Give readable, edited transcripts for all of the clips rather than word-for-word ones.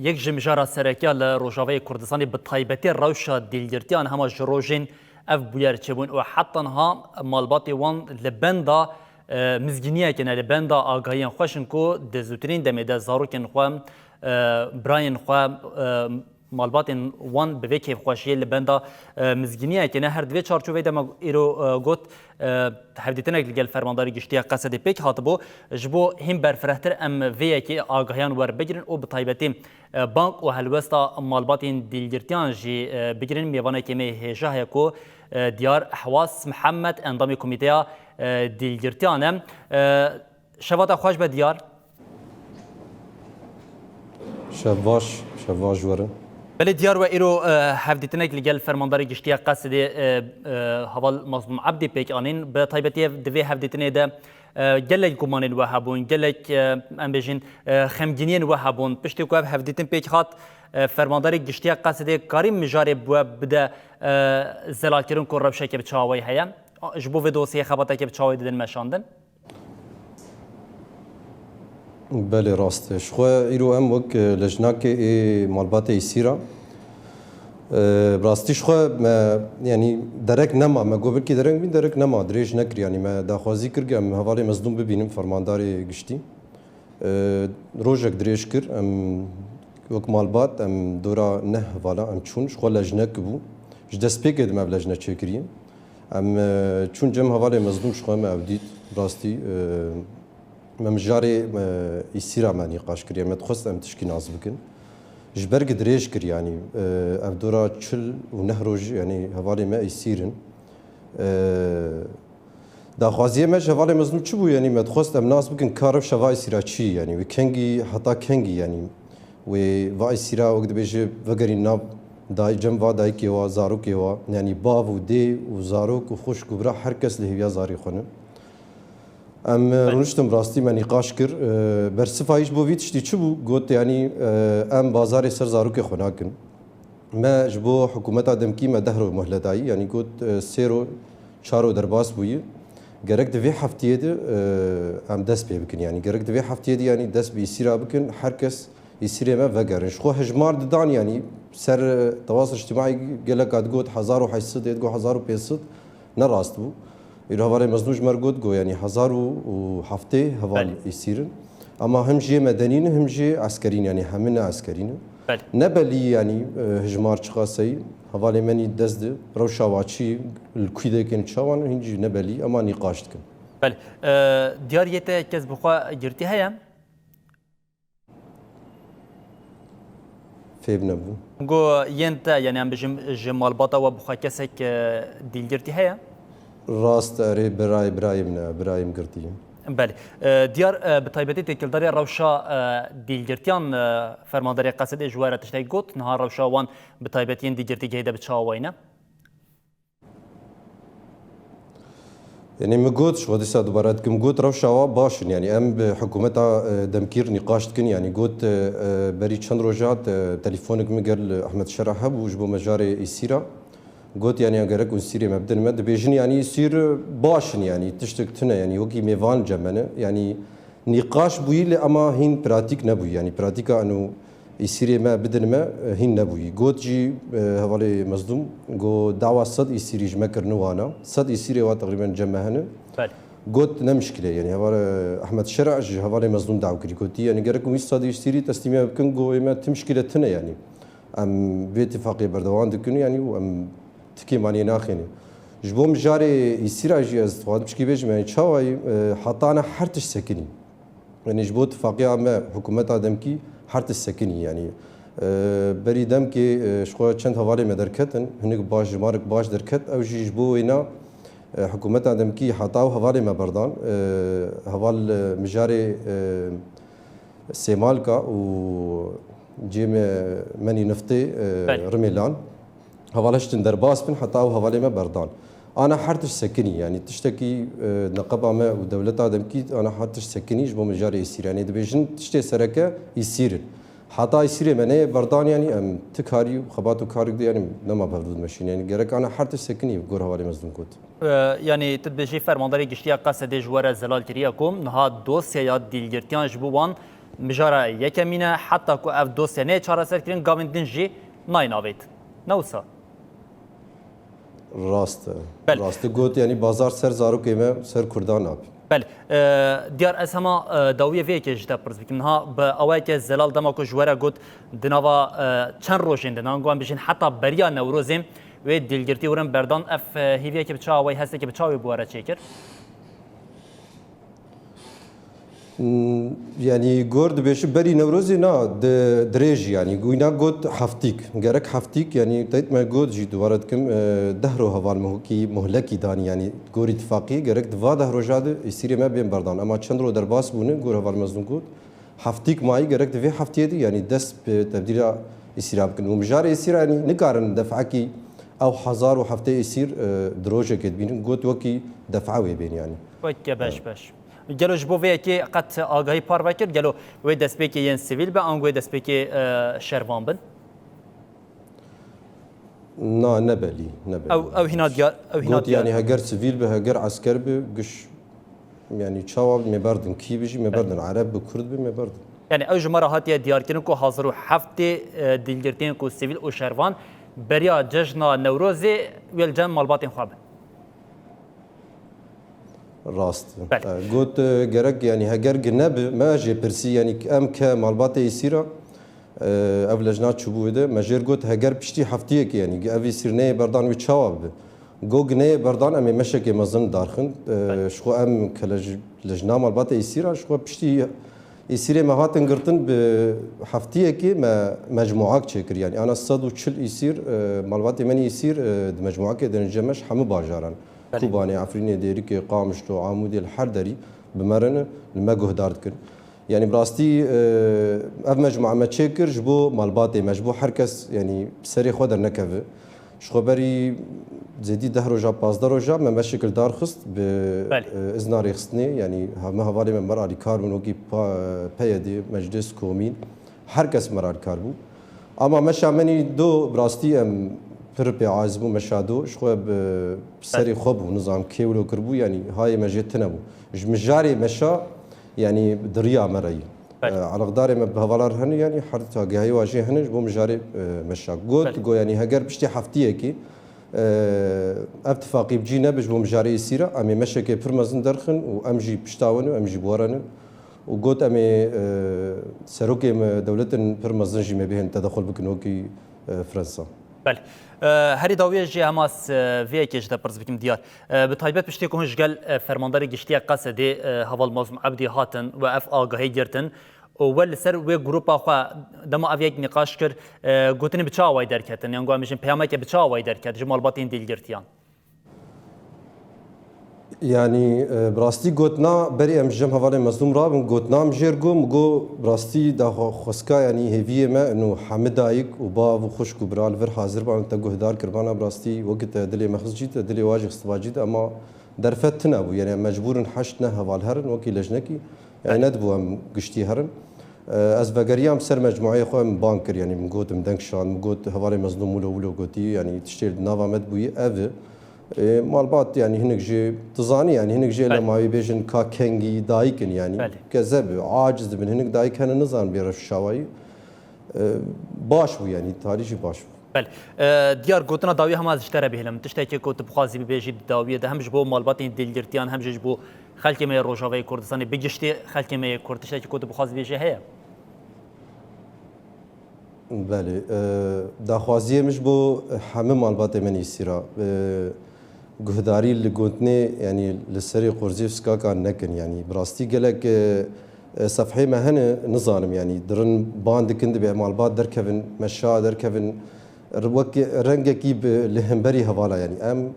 یک جمجارا سرکیا لروجاوی کردستانی به تایبەتی ڕەوشە دیلگرتیان هەمە ji rojên ev bûyer çebûn û hetanha malbatê wan li benda mizgîniyekê li benda agahiyên xweşin ku di zûtirîn demê de zarokên xwe birayên xwe malbatên wan bi vê kêfxweşiyê li benda mizgîniyekê ne her divê çarçoveyê de me îro got hevdîtinek li gel fermandarî giştiya Qesedê pêk hatibû ji bo hîn berfirehtir em vêyekê agahiyan werbigirin û bi taybetî bank û helwesta malbatên dîlgirtiyan jî bigirin mêvanekê me hêja heye ku diyar Ehwas Mihemed endamê komîteya dîlgirtiyan e şevata xweş be diyar şev baş werin بله دیار و ایرو هفدیتنک لگل فرمانداری گشتیا قصدی حوال مظلوم عبدی پیک آنین به طایبتی دوی هفدیتنه ده گلک گمانین و هبون گلک ام بجین خمگینین و هبون پشتی کو هفدیتن پیک هات فرمانداری گشتیا قصدی کاری مجاری بو بده زلاکرون کو ربشه که بچاوی هیا جبو و دوسیه خباته که بچاوی دادن مشاندن بله راستش خو ایرو ام وک لجناک مالبات ایسیرا راستش خو یعنی درک نما ما گوبر کی درک بین درک نما دریج نکر یعنی ما داخوازی کرگم حواله مزدوم ببینم فرمانداری گشتی روجک دریج کر ام وک مالبات ام دورا نه والا ام چون خو لجناک بو جدس پیک ادم لجناک چکریم ام چون جم حواله مزدوم شخو ما اودید راستی ممجاري يصير مع نقاش كريا ما تخص ام تشكي ناز بكن جبرق دريج كر يعني افدورا تشل ونهروج يعني هوالي ما يصيرن دا خوازيه ما هوالي مزنو تشبو يعني ما تخص ام ناز بكن كارف شفا يصير تشي يعني وكنجي حتى كنجي يعني و يصير وقت بيجي وغري ناب داي جنبا داي كيوا زارو كيوا يعني باف ودي وزاروك وخوش كبرى هركس اللي هي زاري خونه ام رونشتم راستی من نقاش کر بر صفایش بو ویت شتی چه بو گوت یعنی ام بازار سر زاروک خناکن ما جبو حکومت آدم کی ما دهرو مهلتایی یعنی گوت سیرو چارو درباس بویی گرک دوی هفتیه ده ام دست پی بکن یعنی گرک دوی هفتیه ده یعنی دست بی سیرا بکن هر کس يصير ما فقرش خو هجمار ددان يعني سر تواصل اجتماعي قال لك قد 1500 يقول 1500 نراست بو إذا هوالي مزنوج مرقود جو يعني 1007 هوال يصيرن أما هم جي مدنيين هم جي عسكريين يعني همنا عسكريين نبلي يعني هجمار شخاصي هوالي مني دزد روشا واتشي الكويدة كان شوان هنجي نبلي أما نقاشتكن بله دياريته كذب خوا جرتي هيا فيب نبو جو ينتا يعني عم بجم جمال باتا وبخوا كسك ديل جرتي هيا راست اري برايم قرتي بله ديار بطيبتي تكلداري روشا ديلجرتيان فرمانداري قصد اجواره تشتاي قوت نهار روشا وان بطيبتين ديلجرتي جيده بتشاوينا يعني مقوتش غادي سا دوباراتكم قوت روشا باشن يعني ام بحكومتها دمكير نقاشتكن يعني قوت بري چند روجات تليفونك مقال احمد شرحب وجبو مجاري يسيرا قلت يعني اگر اكون سيري مبدا ما بيجن يعني يصير باشن يعني تشتكتنا يعني وكي ميفان جمنه يعني نقاش بوي اما هين براتيك نبوي يعني براتيكا انه يصير ما بدل ما هين نبوي قلت جي هوالي مصدوم قو دعوه صد يصير يجمكر نوانا صد يصير تقريبا جمهنا قلت لا مشكله يعني هوالي احمد الشرع جي هوالي مصدوم دعوه كري قلت يعني اگر اكون صد يصير تسليمه بكن قو ما تمشكلتنا يعني ام باتفاقيه بردوان دكن يعني وام تكي ماني ناخيني جبوم جاري يصير اجي استفاد مش كيفاش يعني تشاوي حتى انا حرتش سكني يعني جبو اتفاقيه مع حكومه ادمكي حرتش سكني يعني بري دمكي شخو چند حواله مدركتن هنك باش مارك باش دركت او جبو هنا حكومه ادمكي حتى حواله ما بردان حوال مجاري سيمالكا و جيم مني نفتي رميلان هوالشتن درباس بن حتى هوالي ما بردان انا حرتش سكني يعني تشتكي نقابه ما ودوله ادم كي انا حرتش سكني جبو مجاري يصير يعني دبيجن تشتي سركه يصير حتى يصير مني بردان يعني ام تكاري وخباتو كاري يعني لما بردود ماشين يعني جرك انا حرتش سكني بقول هوالي مزدون كوت يعني تدبيجي فرمانداري گشتیا قصد جواره زلال كرياكم نها دوسيا ديلگرتيان جبوان مجارا یکمینه حتی کو اف دوسیه نه چاره سر کرین گاوین دنجی ناین آوید نوسا راست بله. راست گوت یعنی بازار سر زاروک ایمه سر کردان آب بله دیار از همه داویه وی که جدا پرس بکن ها با اوای که زلال دما کو جواره گوت دنوا چند روزین دنانگوان بشین حتی بریا نوروزیم و دلگرتی ورن بردان اف هیویه که بچه اوای هسته که بچه اوای بواره چیکر يعني جورد بيش بري نوروزي نا دريج يعني قوينا جود حفتيك جارك حفتيك يعني تيت ما جود جي دواردكم دهرو هوال مهوكي مهلكي داني يعني جوري اتفاقي جارك دفا دهرو جاد يصير ما بين بردان اما تشندرو درباس بونه جور هوال مزنون جود حفتيك معي جارك دفي حفتيه دي يعني دس بتبديل يصير بكن ومجاري يصير يعني نقارن دفعكي او حزار وحفتي يصير دروجه كتبين جود وكي دفعوي بين يعني وكي باش گلو جبو وی که قط آگاهی پار وکر گلو وی دست به که ین سیویل به آنگوی دست به که شروان بن نا نبلي او هنا ديال او هنا يعني هجر سيفيل به هجر عسكر به قش يعني تشاوب مبردن كي بيجي مبردن عرب بكرد به مبردن يعني او جمره هاتيه ديار كن کو حاضر هفته دلگرتين کو سیویل او شروان بریا جشن نوروز ویل جن مالباتين خواب راست قلت جرك يعني هجر جنب ما جي برسي يعني ام كمالبات يصير افلجنات شبوه ده مجر قلت هجر بشتي حفتيه يعني افي سيرني بردان وتشاوب جو جنيه بردان امي مشكي مزن دارخن شخو ام كلجنا مالبات يصير شخو بشتي يصير ما هاتن قرطن بحفتيه كي ما مجموعه تشكر يعني انا الصد وتشل يصير مالبات من يصير مجموعه كده نجمش حمو باجاران كوباني عفريني ديريكي قامشتو عامودي الحردري بمرن لما جهدارد كن يعني براستي اف مجموعه ما تشكر جبو مالباتي مجبو حركس يعني سري خودر نكفه شخبري زيدي دهرو جا باز درو جا ما مشكل دار خست باذن ريخستني يعني ما هوالي من مراري كاربون وكي بايدي مجلس كومين حركس مرار كاربو اما مشى مني دو براستي ام پرپی عازبو مشادو شخو بسری خوب و نظام کیولو کربو یعنی های مجید نبو مجاری مشا یعنی دریا مرایی على قدار ما بهوالار هن يعني حرت هاي واجه هنج بو مجاري مشا قلت جو يعني هجر بشتي حفتيه كي اتفاقي بجينا بج بو مجاري يسيره امي مشا كي برمزن درخن وامجي بشتاون وامجي بورن وقلت امي سروكي دولتن برمزن جي ما بهن تدخل بكنوكي فرنسا بله هری داویه جی هماس وی کیش ده پرس بکیم دیار به تایبت پشتی که هنج گل فرمانداری گشتی قصدی هوال مازم عبدی هاتن و اف آگاهی گرتن ول سر و گروپا خو دما اویک نقاش کر گوتنی بچا وای درکتن یعنی گوام میشن پیامه که بچا وای درکت جمال باطین دیل گرتیان يعني براستي قوتنا بري ام جم هوالي مظلوم راب قوتنا مجرقو مقو براستي دا خسكا يعني هيفيه ما انه حمد دايك وبا وخشك وبرال فر حاضر با انت هدار كربانا براستي وقت دلي مخز جيت دلي واجه استوا جيت اما درفتنا ابو يعني مجبور حشتنا هوال هرن وكي لجنكي يعني ندبو ام قشتي هرن از بقريام سر مجموعه خو بانكر يعني من قوت مدنكشان من قوت هوالي مظلوم ولو قوتي يعني تشتيل نافا مدبوي افي مالبات يعني هناك جي تزاني يعني هناك جي لما يبيجن كاكنجي دايكن يعني كذب عاجز من هناك دايك هنا نظام بيرف الشواي باشو يعني تاريخي باشو بله دیار گوتنا داوی هم از اشتره بهلم تشتی که کوت بخوازی بيجي داویه ده همش بو مالباتین دلگرتیان همش بو خلک می روجاوی کردستان بگشتی خلک می کرد تشتی که کوت بخوازی بيجي هيا بله داخوازیه مش بو همه مالبات من يصيرا گهداری اللي قلتني يعني للسري قرزيفسكا كان نكن يعني براستي قالك صفحي ما هنا نظام يعني درن باند كند بعمالبات دركفن مشا دركفن رنجا كيب لهمبري هوالا يعني ام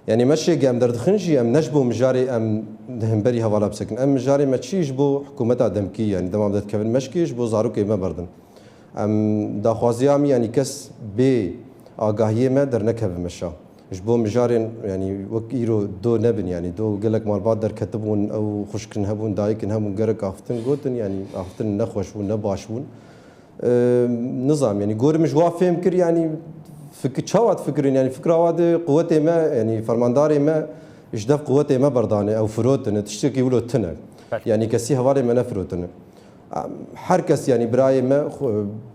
يعني ماشي ام دردخنجي ام نجبو مجاري ام لهمبري هوالا بسكن ام مجاري ما تشيش بو حكومتها دمكي يعني دمام دكفن مشكيش بو زاروكي ما بردن ام داخوازيام يعني كس بي آگاهی ما در نکهب مشا جبو مجارين يعني وكيرو دو نبن يعني دو قالك مال بعد در كتبون او خشكن هبون دايكن هبون قرق افتن قوتن يعني افتن نخوشون نباشون نظام يعني قور مش وافهم كر يعني فكر شوات فكرين يعني فكره واد قوتي ما يعني فرمانداري ما اجدف قوتي ما بردانه او فروتن تشتكي ولو تنه يعني كسي هوالي ما نفروتن هر کس يعني براي ما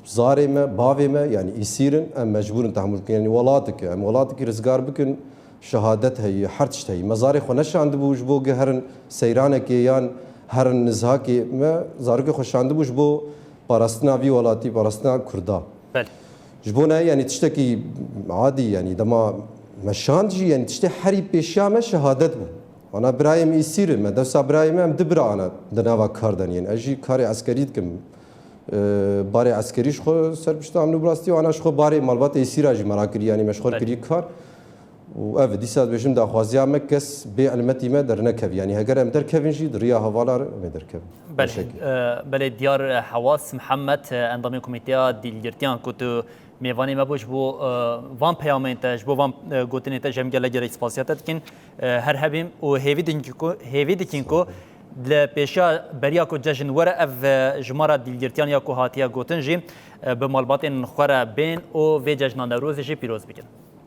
زاري ما باوي ما يعني يصيرن ام مجبور تحمل يعني ولاتك رزقار بكن شهادت هي حرتشت هي مزاري خونش عند بوج بو هرن سيرانك يان هرن نزهاكي ما زارك خوش عند بوج بو باراستنا في ولاتي باراستنا كردا بله جبونا يعني تشتكي عادي يعني دما مشانجي يعني تشتي حري بيشامه شهادت بو انا برايم يصير ما دسا برايم ام دبر انا دناوا كاردن يعني اجي كاري عسكري دكم باري عسكريش خو سربشت عملو براستي وانا شخو باري مالبات يصير اجي مراكري يعني مشغول كري كار و اف دي ساد بجم دا خوازيا مكس بي علمتي ما در نكب يعني هجر ام در كفنجي دريا هوالار ما در كب بله ديار حواس محمد انضمي كوميتيا ديليرتيان كنت میوانی ما بوش بو وان پیامنتاج بو وان گوتنیتا جمع گله گره سپاسیاتت کن هر هبیم و هیوی دکین کو لپیشا بریا کو جشن ور اف جمارا دیلگرتیان یا کو هاتیا گوتن جی به مالبات خورا بین و وی جشن نوروز جی پیروز بکن